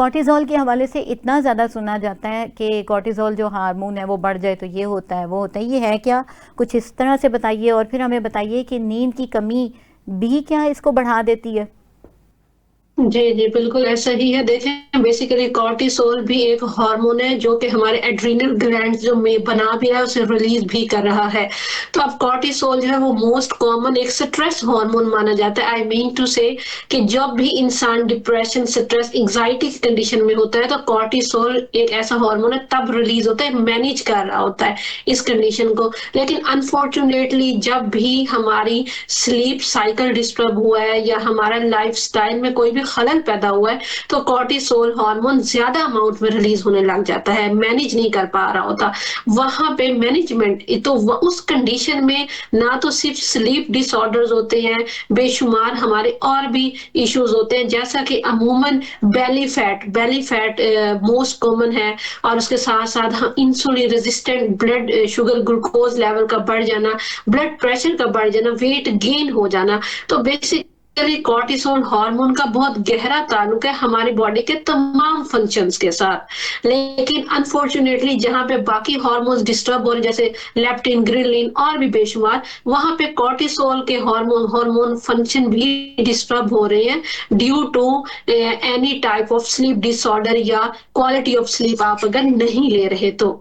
कॉर्टिज़ोल के हवाले से इतना ज़्यादा सुना जाता है कि कॉर्टिज़ोल जो हार्मोन है वो बढ़ जाए तो ये होता है, वो होता है, ये है क्या? कुछ इस तरह से बताइए और फिर हमें बताइए कि नींद की कमी भी क्या इसको बढ़ा देती है? जी, जी, बिल्कुल ऐसा ही है। देखें बेसिकली कॉर्टिसोल भी एक हार्मोन है जो कि हमारे एड्रीनल ग्लैंड्स जो में बना भी रहा है उसे रिलीज़ भी कर रहा है। तो अब कॉर्टिसोल जो है वो मोस्ट कॉमन एक स्ट्रेस हार्मोन माना जाता है। आई मीन टू से कि जब भी इंसान डिप्रेशन, स्ट्रेस, एंग्ज़ायटी की कंडीशन में होता है तो कॉर्टिसोल एक ऐसा हार्मोन है तब रिलीज़ होता है, मैनेज कर रहा होता है इस कंडीशन को। लेकिन अनफॉर्चुनेटली जब भी हमारी स्लीप साइकिल डिस्टर्ब हुआ है या हमारा लाइफ़स्टाइल में कोई भी खलल पैदा हुआ है तो कॉर्टिसोल हार्मोन ज्यादा अमाउंट में रिलीज होने लग जाता है, मैनेज नहीं कर पा रहा होता वहां पे मैनेजमेंट। तो उस कंडीशन में ना तो सिर्फ स्लीप डिसऑर्डर्स होते हैं, बेशुमार हमारे और भी इश्यूज होते हैं, जैसा कि अमूमन बेली फैट मोस्ट कॉमन है। और उसके साथ साथ हम insulin resistant blood sugar glucose level का बढ़ जाना, ब्लड प्रेशर का बढ़ जाना, वेट गेन हो जाना। तो बेसिक कॉर्टिसोल हार्मोन का बहुत गहरा ताल्लुक है हमारी बॉडी के तमाम फंक्शंस के साथ। लेकिन अनफॉर्चुनेटली जहां पे बाकी हार्मोन्स डिस्टर्ब हो रहे जैसे लेप्टिन, ग्रिलिन और भी बेशुमार, वहां पे कॉर्टिसोल के हार्मोन फंक्शन भी डिस्टर्ब हो रहे हैं due to any type of sleep disorder या क्वालिटी ऑफ स्लीप आप अगर नहीं ले रहे तो।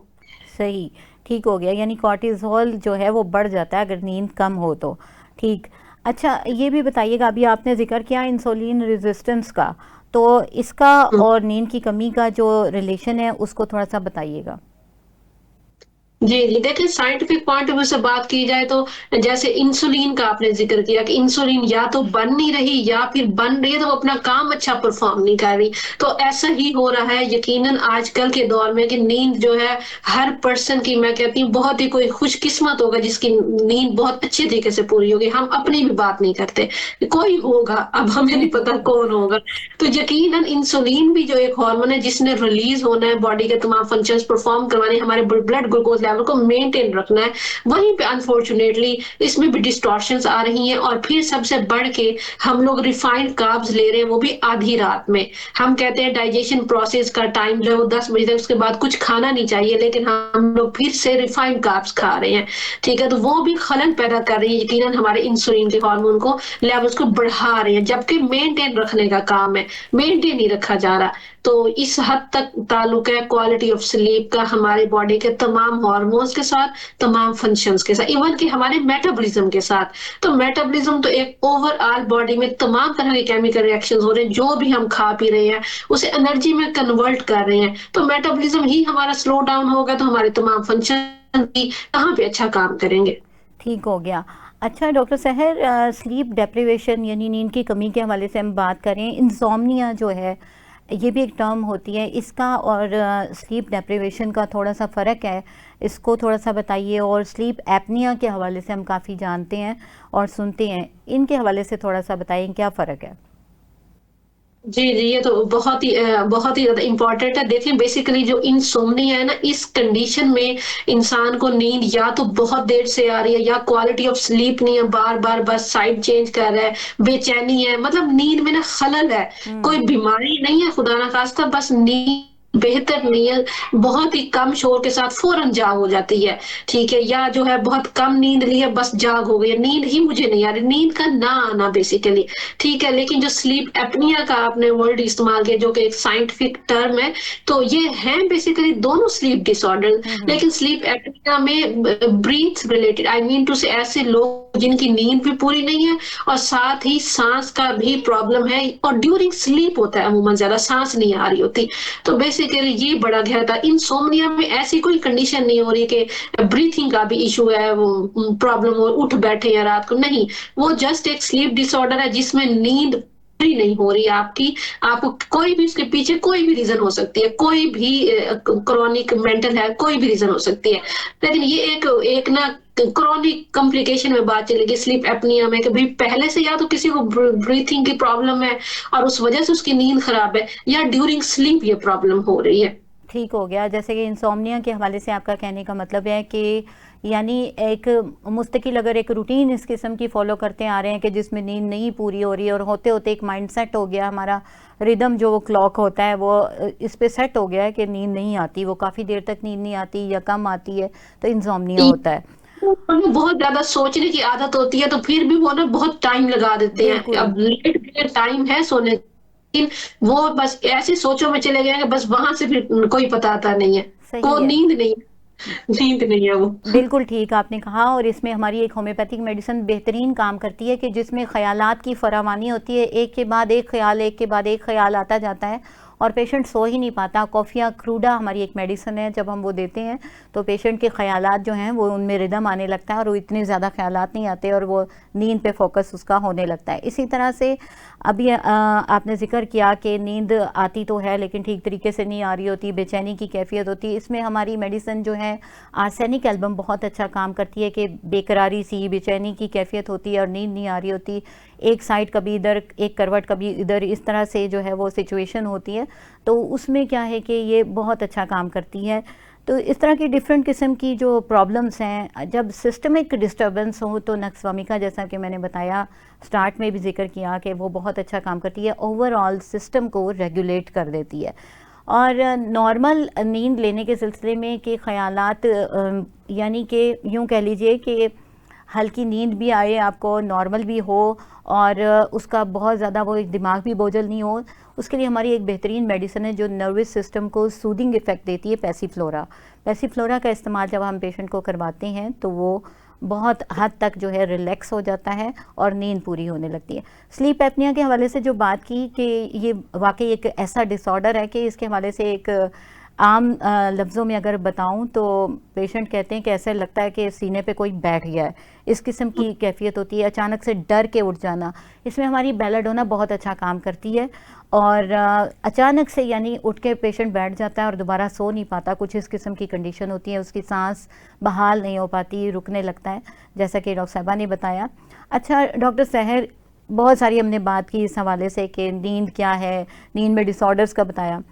सही, ठीक हो गया, यानी कॉर्टिज़ोल जो है वो बढ़ जाता है अगर नींद कम हो तो। ठीक। अच्छा, ये भी बताइएगा, अभी आपने ज़िक्र किया इंसुलिन रेजिस्टेंस का, तो इसका और नींद की कमी का जो रिलेशन है उसको थोड़ा सा बताइएगा। जी, जी। देखिए साइंटिफिक पॉइंट ऑफ व्यू से बात की जाए तो जैसे इंसुलिन का आपने ज़िक्र किया कि इंसुलिन या तो बन नहीं रही या फिर बन रही है तो वो अपना काम अच्छा परफ़ॉर्म नहीं कर रही। तो ऐसा ही हो रहा है यकीनन आजकल के दौर में कि नींद जो है हर पर्सन की, मैं कहती हूँ बहुत ही कोई खुशकिस्मत होगा जिसकी नींद बहुत अच्छे तरीके से पूरी होगी। हम अपनी भी बात नहीं करते, कोई होगा, अब हमें नहीं पता कौन होगा। तो यकीनन इंसुलिन भी जो एक हार्मोन है जिसने रिलीज़ होना है, बॉडी के तमाम फंक्शंस परफ़ॉर्म करवाने, हमारे ब्लड ग्लूकोज लेवल को मेंटेन रखना है, वहीं पे अनफॉर्चुनेटली इसमें भी डिस्टॉर्शंस आ रही हैं। और फिर सबसे बढ़ के हम लोग रिफाइंड कार्ब्स ले रहे हैं, वो भी आधी रात में। हम कहते हैं डाइजेशन प्रोसेस का टाइम जो है वो 10 बजे तक, उसके बाद कुछ खाना नहीं चाहिए, लेकिन हम लोग फिर से रिफाइंड कार्ब्स खा रहे हैं। ठीक है, तो वो भी खलल पैदा कर रही है यकीनन हमारे इंसुलिन के हार्मोन को, लेवल्स को बढ़ा रहे हैं, जबकि मेंटेन रखने का काम है, मेंटेन नहीं रखा जा रहा। तो इस हद तक ताल्लुक है क्वालिटी ऑफ स्लीप का हमारे बॉडी के तमाम हार्मोन्स के साथ, तमाम फंक्शंस के साथ, इवन कि हमारे मेटाबॉलिज्म के साथ। तो मेटाबॉलिज्म तो एक ओवरऑल बॉडी में तमाम तरह के केमिकल रिएक्शंस हो रहे हैं, जो भी हम खा पी रहे हैं उसे एनर्जी में कन्वर्ट कर रहे हैं। तो मेटाबॉलिज्म ही हमारा स्लो डाउन होगा तो हमारे तमाम फंक्शन भी कहाँ पे अच्छा काम करेंगे। ठीक हो गया। अच्छा डॉक्टर सहर, स्लीप डेप्रिवेशन यानी नींद की कमी के हवाले से हम बात करें, इंसोम्निया जो है ये भी एक टर्म होती है, इसका और स्लीप डेप्रिवेशन का थोड़ा सा फ़र्क है, इसको थोड़ा सा बताइए। और स्लीप एपनिया के हवाले से हम काफ़ी जानते हैं और सुनते हैं, इनके हवाले से थोड़ा सा बताइए क्या फ़र्क है। जी, जी, ये तो बहुत ही ज़्यादा इम्पोर्टेंट है। देखिए बेसिकली जो इनसोम्निया है ना, इस कंडीशन में इंसान को नींद या तो बहुत देर से आ रही है या क्वालिटी ऑफ स्लीप नहीं है, बार-बार बस साइड चेंज कर रहा है, बेचैनी है, मतलब नींद में ना खलल है। कोई हम्म। बीमारी नहीं है खुदा ना खास्ता, बस नींद बेहतर नहीं है, बहुत ही कम शोर के साथ फ़ौरन जाग हो जाती है, ठीक है? या जो है बहुत कम नींद ली है, बस जाग हो गई है, नींद ही मुझे नहीं आ रही, नींद का ना आना बेसिकली। ठीक है, लेकिन जो स्लीप एपनिया का आपने वर्ड इस्तेमाल किया जो कि एक साइंटिफिक टर्म है, तो ये है बेसिकली दोनों स्लीप डिसऑर्डर। हम्म। लेकिन स्लीप एपनिया में breath related, I mean to say ऐसे लोग जिनकी नींद भी पूरी नहीं है और साथ ही सांस का भी प्रॉब्लम है और ड्यूरिंग स्लीप होता है, अमूमन ज्यादा सांस नहीं आ रही होती। तो बेसिकली ये बड़ा गहरा था। इंसोम्निया में ऐसी कोई कंडीशन नहीं हो रही कि ब्रीथिंग का भी इशू है, वो प्रॉब्लम हो, उठ बैठे या रात को, नहीं। वो जस्ट एक स्लीप डिसऑर्डर है जिसमें नींद पूरी नहीं हो रही आपकी। आपको कोई भी उसके पीछे कोई भी रीजन हो सकती है, कोई भी क्रॉनिक मेंटल है, कोई भी रीजन हो सकती है। लेकिन ये एक एक ना क्रॉनिक कॉम्प्लिकेशन में बात चलेगी स्लीप एपनिया में कि भाई पहले से या तो किसी को ब्रीथिंग की प्रॉब्लम है और उस वजह से उसकी नींद खराब है, या ड्यूरिंग स्लीप ये प्रॉब्लम हो रही है। ठीक हो गया। जैसे कि इंसोम्निया के हवाले से आपका कहने का मतलब है कि यानी एक मुस्तकिल अगर एक रूटीन इस किस्म की फॉलो करते आ रहे हैं कि जिसमें नींद नहीं पूरी हो रही है और होते होते एक माइंड सेट हो गया, हमारा रिदम जो वो क्लॉक होता है वो इस पे सेट हो गया है कि नींद नहीं आती, वो काफ़ी देर तक नींद नहीं आती या कम आती है, तो इंसोम्निया होता है। उन्हें बहुत ज्यादा सोचने की आदत होती है तो फिर भी वो ना बहुत टाइम लगा देते हैं। बिल्कुल। अब लेट टाइम है सोने, लेकिन वो बस ऐसी सोचों में चले गए हैं कि बस वहां से फिर कोई पता आता नहीं है, को सही है। नींद नहीं, नींद नहीं है वो। बिल्कुल ठीक आपने कहा। और इसमें हमारी एक होम्योपैथिक मेडिसिन बेहतरीन काम करती है कि जिसमें ख़यालात की फरावानी होती है, एक के बाद एक ख्याल, एक के बाद एक ख्याल आता जाता है और पेशेंट सो ही नहीं पाता। कॉफिया क्रूडा हमारी एक मेडिसिन है, जब हम वो देते हैं तो पेशेंट के ख्यालात जो हैं वो उनमें रिदम आने लगता है और वो इतने ज़्यादा ख्यालात नहीं आते और वो नींद पे फोकस उसका होने लगता है। इसी तरह से अभी आपने जिक्र किया कि नींद आती तो है लेकिन ठीक तरीके से नहीं आ रही होती, बेचैनी की कैफियत होती है। इसमें हमारी मेडिसिन जो है आर्सेनिक एल्बम बहुत अच्छा काम करती है कि बेकरारी सी बेचैनी की कैफियत होती है और नींद नहीं आ रही होती, एक साइड कभी इधर एक करवट कभी इधर, इस तरह से जो है वो सिचुएशन होती है, तो उसमें क्या है कि ये बहुत अच्छा काम करती है। तो इस तरह की डिफरेंट किस्म की जो प्रॉब्लम्स हैं, जब सिस्टमिक डिस्टर्बेंस हो तो नक्सवामिका जैसा कि मैंने बताया स्टार्ट में भी जिक्र किया कि वो बहुत अच्छा काम करती है, ओवरऑल सिस्टम को रेगुलेट कर देती है। और नॉर्मल नींद लेने के सिलसिले में कि ख़यालात यानी कि यूँ कह लीजिए कि हल्की नींद भी आए आपको, नॉर्मल भी हो और उसका बहुत ज़्यादा वो दिमाग भी बोझल नहीं हो, उसके लिए हमारी एक बेहतरीन मेडिसिन है जो नर्वस सिस्टम को सूदिंग इफ़ेक्ट देती है, पैसीफ्लोरा। पैसीफ्लोरा का इस्तेमाल जब हम पेशेंट को करवाते हैं तो वो बहुत हद तक जो है रिलैक्स हो जाता है और नींद पूरी होने लगती है। स्लीप एपनिया के हवाले से जो बात की कि ये वाकई एक ऐसा डिसऑर्डर है कि इसके हवाले से एक आम लफ्ज़ों में अगर बताऊं तो पेशेंट कहते हैं कि ऐसा लगता है कि सीने पे कोई बैठ गया है, इस किस्म की कैफियत होती है, अचानक से डर के उठ जाना। इसमें हमारी बेलाडोना बहुत अच्छा काम करती है और अचानक से यानी उठ के पेशेंट बैठ जाता है और दोबारा सो नहीं पाता, कुछ इस किस्म की कंडीशन होती है, उसकी सांस बहाल नहीं हो पाती, रुकने लगता है, जैसा कि डॉक्टर साहबा ने बताया। अच्छा डॉक्टर सहर, बहुत सारी हमने बात की इस हवाले से कि नींद क्या है, नींद में डिसऑर्डर्स का बताया,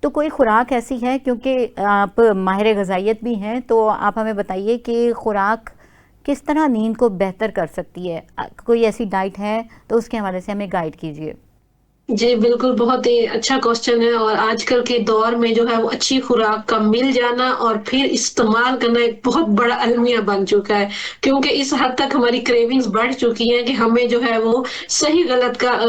तो कोई खुराक ऐसी है, क्योंकि आप माहिर ग़िज़ाइयत भी हैं, तो आप हमें बताइए कि खुराक किस तरह नींद को बेहतर कर सकती है, कोई ऐसी डाइट है तो उसके हवाले से हमें गाइड कीजिए। जी, बिल्कुल, बहुत ही अच्छा क्वेश्चन है और आजकल के दौर में जो है वो अच्छी खुराक का मिल जाना और फिर इस्तेमाल करना एक बहुत बड़ा अलमिया बन चुका है। क्योंकि इस हद तक हमारी क्रेविंग्स बढ़ चुकी हैं कि हमें जो है वो सही गलत का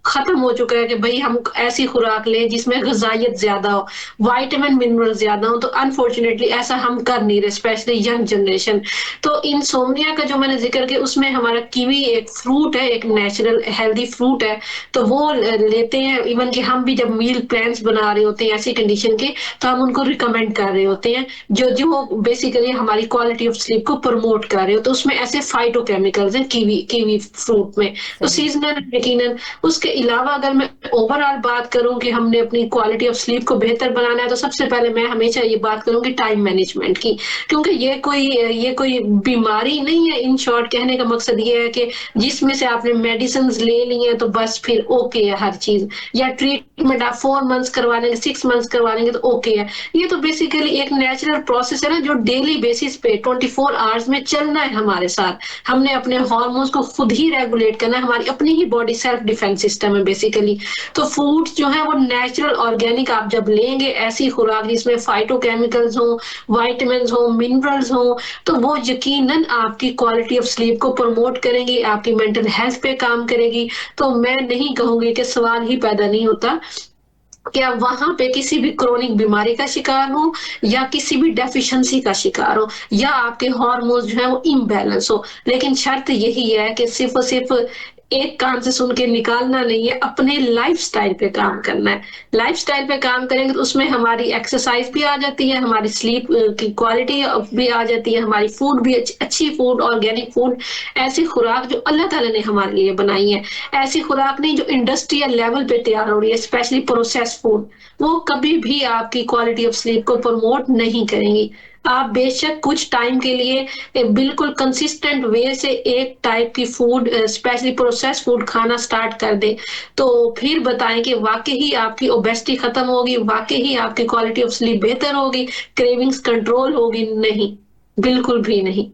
खत्म हो चुका है कि भई हम ऐसी खुराक लें जिसमें ग़िज़ाइयत ज़्यादा हो, विटामिन, मिनरल ज़्यादा हो, तो अनफॉर्चुनेटली ऐसा हम कर नहीं रहे, स्पेशली यंग जनरेशन। तो इंसोम्निया का जो मैंने ज़िक्र किया उसमें हमारा कीवी एक फ्रूट है, एक नेचुरल हेल्दी फ्रूट है, तो वो लेते हैं। इवन कि हम भी जब मील प्लान्स बना रहे होते हैं ऐसी कंडीशन के, तो हम उनको रिकमेंड कर रहे होते हैं जो जो बेसिकली हमारी क्वालिटी ऑफ स्लीप को प्रमोट कर रहे हो, तो उसमें ऐसे फाइटोकेमिकल्स हैं कीवी कीवी फ्रूट में, तो सही। सीजनल यकीनन। उसके अलावा अगर मैं ओवरऑल बात करूं कि हमने अपनी क्वालिटी ऑफ स्लीप को बेहतर बनाना है, तो सबसे पहले मैं हमेशा ये बात करूंगी टाइम मैनेजमेंट की, क्योंकि ये कोई बीमारी नहीं है। इन शॉर्ट कहने का मकसद ये है कि जिसमें से आपने मेडिसिन ले ली है तो बस फिर ओके है हर चीज, या ट्रीटमेंट आप 4 मंथ्स करवा लेंगे, 6 मंथ्स करवा लेंगे तो ओके है। ये तो बेसिकली एक नेचुरल प्रोसेस है ना, जो डेली बेसिस पे 24 आवर्स में चलना है हमारे साथ। हमने अपने हार्मोन्स को खुद ही रेगुलेट करना है, हमारी अपनी ही बॉडी सेल्फ डिफेंस सिस्टम है बेसिकली। तो फूड जो है वो नेचुरल ऑर्गेनिक आप जब लेंगे, ऐसी खुराक जिसमें फाइटोकेमिकल्स हो, वाइटामिन हो, मिनरल्स हो, तो वो यकीनन आपकी क्वालिटी ऑफ स्लीप को प्रमोट करेंगी, आपकी मेंटल हेल्थ पे काम करेगी। तो मैं नहीं कहूंगी कि सवाल ही पैदा नहीं होता कि आप वहां पे किसी भी क्रोनिक बीमारी का शिकार हो या किसी भी डेफिशिएंसी का शिकार हो या आपके हार्मोन्स जो है वो इम्बैलेंस हो, लेकिन शर्त यही है कि सिर्फ और सिर्फ एक कान से सुन के निकालना नहीं है, अपने लाइफस्टाइल पे काम करना है। लाइफस्टाइल पे काम करेंगे तो उसमें हमारी एक्सरसाइज भी आ जाती है, हमारी स्लीप की क्वालिटी भी आ जाती है, हमारी फूड भी अच्छी फूड, ऑर्गेनिक फूड, ऐसी खुराक जो अल्लाह ताला ने हमारे लिए बनाई है, ऐसी खुराक नहीं जो इंडस्ट्रियल लेवल पे तैयार हो रही है, स्पेशली प्रोसेस फूड, वो कभी भी आपकी क्वालिटी ऑफ स्लीप को प्रमोट नहीं करेंगी। आप बेशक कुछ टाइम के लिए बिल्कुल कंसिस्टेंट वे से एक टाइप की फूड स्पेशली प्रोसेस्ड फूड खाना स्टार्ट कर दें, तो फिर बताएँ कि वाक़ई ही आपकी ओबेसिटी खत्म होगी, वाक़ई ही आपकी क्वालिटी ऑफ स्लीप बेहतर होगी, क्रेविंग्स कंट्रोल होगी? नहीं, बिल्कुल भी नहीं।